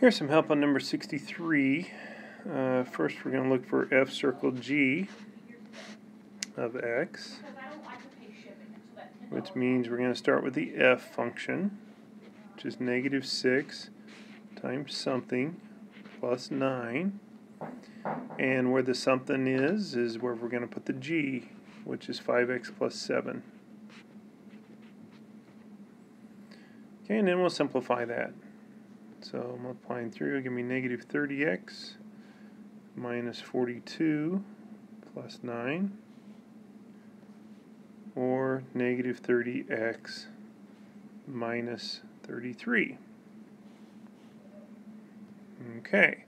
Here's some help on number 63. First we're going to look for f circle g of x, which means we're going to start with the f function, which is negative 6 times something plus 9. And where the something is where we're going to put the g, which is 5x plus 7. Okay, and then we'll simplify that. So multiplying through will give me negative 30x minus 42 plus 9, or negative 30x minus 33. Okay.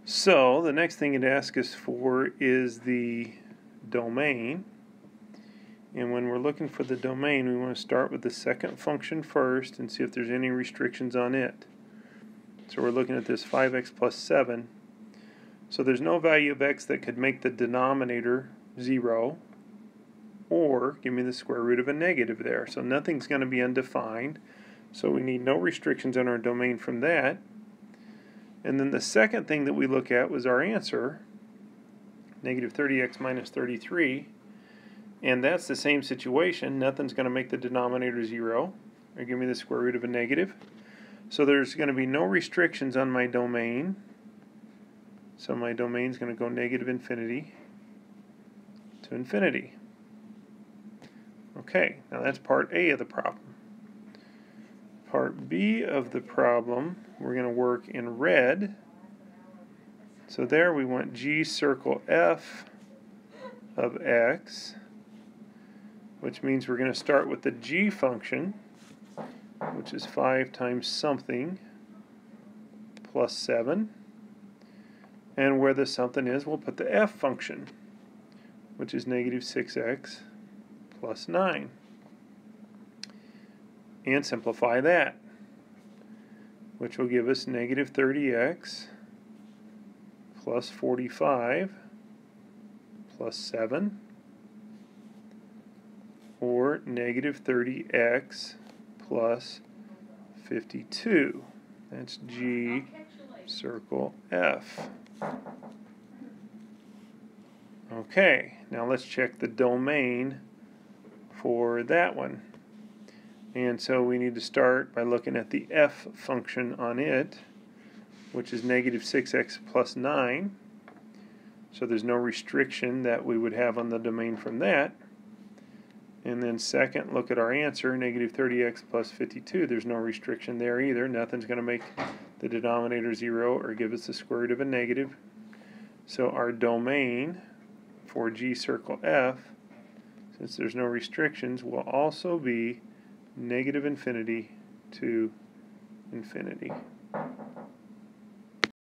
So the next thing it asks us for is the domain. And when we're looking for the domain, we want to start with the second function first and see if there's any restrictions on it. So we're looking at this 5x plus 7. So there's no value of x that could make the denominator 0 or give me the square root of a negative there. So nothing's going to be undefined. So we need no restrictions on our domain from that. And then the second thing that we look at was our answer, negative 30x minus 33. And that's the same situation. Nothing's going to make the denominator 0 or give me the square root of a negative. So there's going to be no restrictions on my domain. So my domain is going to go negative infinity to infinity. Okay, now that's part A of the problem. Part B of the problem, we're going to work in red. So there we want g circle f of x, which means we're going to start with the g function, which is 5 times something plus 7. And where the something is, we'll put the f function, which is negative 6x plus 9. And simplify that, which will give us negative 30x plus 45 plus 7, or negative 30x plus 52. That's g circle f. Okay, now let's check the domain for that one. And so we need to start by looking at the f function on it, which is negative 6x plus 9. So there's no restriction that we would have on the domain from that. And then second, look at our answer, negative 30x plus 52. There's no restriction there either. Nothing's going to make the denominator 0 or give us the square root of a negative. So our domain for g circle f, since there's no restrictions, will also be negative infinity to infinity.